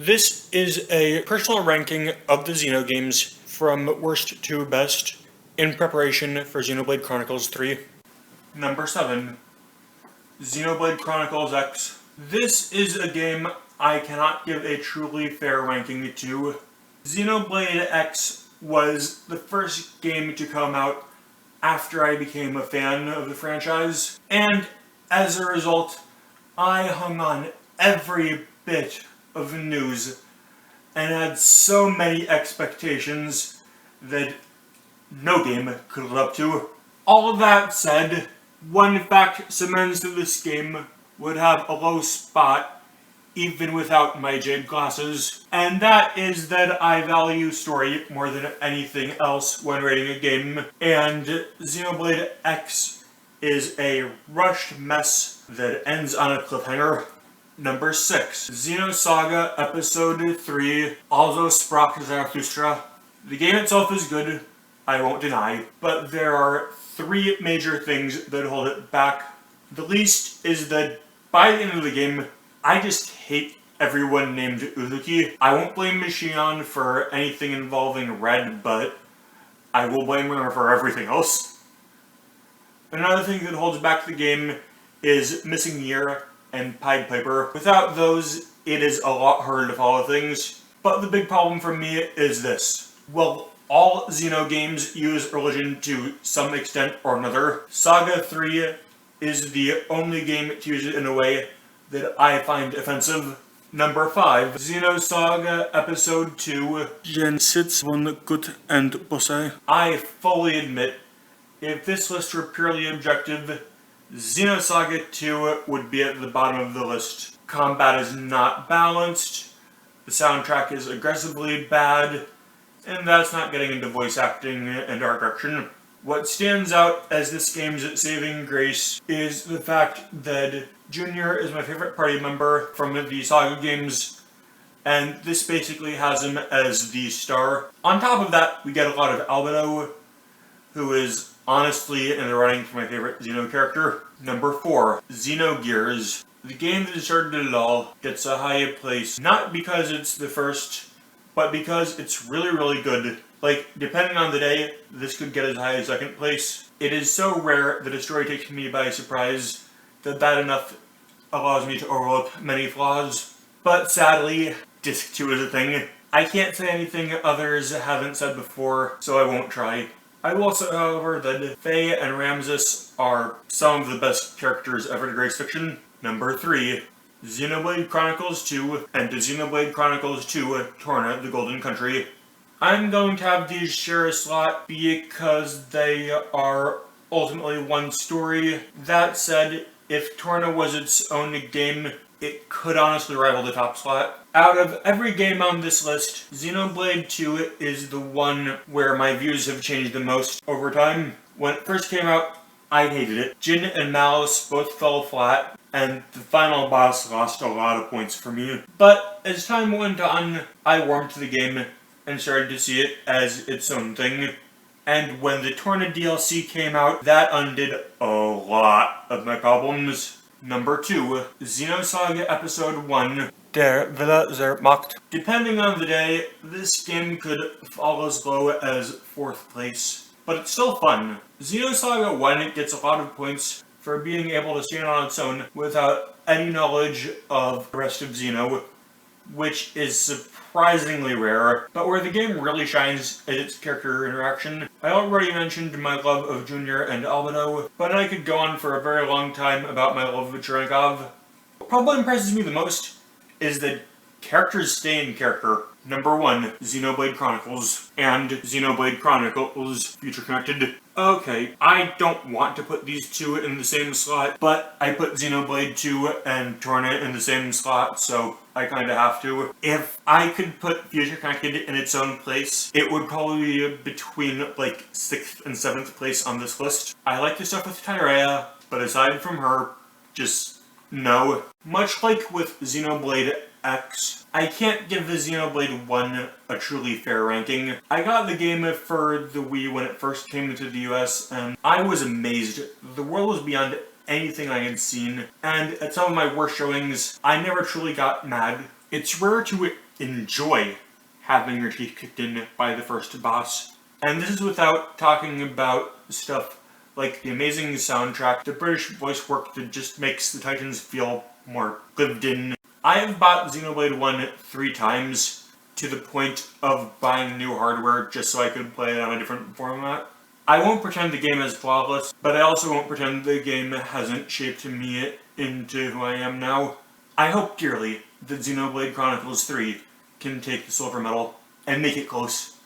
This is a personal ranking of the Xeno games from worst to best in preparation for Xenoblade Chronicles 3. Number 7, Xenoblade Chronicles X. This is a game I cannot give a truly fair ranking to. Xenoblade X was the first game to come out after I became a fan of the franchise, and as a result, I hung on every bit of news and had so many expectations that no game could live up to. All that said, one fact cements that this game would have a low spot even without my jade glasses, and that is that I value story more than anything else when rating a game, and Xenoblade X is a rushed mess that ends on a cliffhanger. Number 6, Xenosaga Episode 3, Also Sprach Zarathustra. The game itself is good, I won't deny, but there are 3 major things that hold it back. The least is that by the end of the game, I just hate everyone named Uzuki. I won't blame Michion for anything involving Red, but I will blame her for everything else. Another thing that holds back the game is missing Nier and Pied Piper. Without those, it is a lot harder to follow things. But the big problem for me is this. Well, all Xeno games use religion to some extent or another. Saga 3 is the only game to use it in a way that I find offensive. Number 5, Xenosaga Episode 2, Gen Sits von Gut and Bosai. I fully admit, if this list were purely objective, Xenosaga 2 would be at the bottom of the list. Combat is not balanced, the soundtrack is aggressively bad, and that's not getting into voice acting and art direction. What stands out as this game's saving grace is the fact that Junior is my favorite party member from the Saga games, and this basically has him as the star. On top of that, we get a lot of Albedo, who is honestly in the running for my favorite Xeno character. Number 4, Xenogears. The game that started it all gets a high place, not because it's the first, but because it's really, really good. Like, depending on the day, this could get as high as 2nd place. It is so rare that a story takes me by surprise that enough allows me to overlook many flaws. But sadly, Disc 2 is a thing. I can't say anything others haven't said before, so I won't try. I will say, however, that Faye and Ramses are some of the best characters ever to grace fiction. Number 3, Xenoblade Chronicles 2 and Xenoblade Chronicles 2 Torna, the Golden Country. I'm going to have these share a slot because they are ultimately one story. That said, if Torna was its own game, it could honestly rival the top slot. Out of every game on this list, Xenoblade 2 is the one where my views have changed the most over time. When it first came out, I hated it. Jin and Malice both fell flat, and the final boss lost a lot of points for me. But as time went on, I warmed to the game and started to see it as its own thing. And when the Torna DLC came out, that undid a lot of my problems. Number 2, Xenosaga Episode 1, Der Wille der Macht. Depending on the day, this game could fall as low as 4th place, but it's still fun. Xenosaga 1 gets a lot of points for being able to stand on its own without any knowledge of the rest of Xeno, which is surprisingly rare, but where the game really shines is its character interaction. I already mentioned my love of Junior and Albedo, but I could go on for a very long time about my love of Cherenkov. What probably impresses me the most is that characters stay in character. Number 1, Xenoblade Chronicles, and Xenoblade Chronicles Future Connected. Okay, I don't want to put these two in the same slot, but I put Xenoblade 2 and Torna in the same slot, so I kinda have to. If I could put Future Connected in its own place, it would probably be between, like, 6th and 7th place on this list. I like the stuff with Tyrea, but aside from her, just no. Much like with Xenoblade X, I can't give the Xenoblade 1 a truly fair ranking. I got the game for the Wii when it first came into the US, and I was amazed. The world was beyond anything I had seen, and at some of my worst showings, I never truly got mad. It's rare to enjoy having your teeth kicked in by the first boss. And this is without talking about stuff like the amazing soundtrack, the British voice work that just makes the Titans feel more lived in. I have bought Xenoblade 1 3 times, to the point of buying new hardware just so I could play it on a different format. I won't pretend the game is flawless, but I also won't pretend the game hasn't shaped me into who I am now. I hope dearly that Xenoblade Chronicles 3 can take the silver medal and make it close.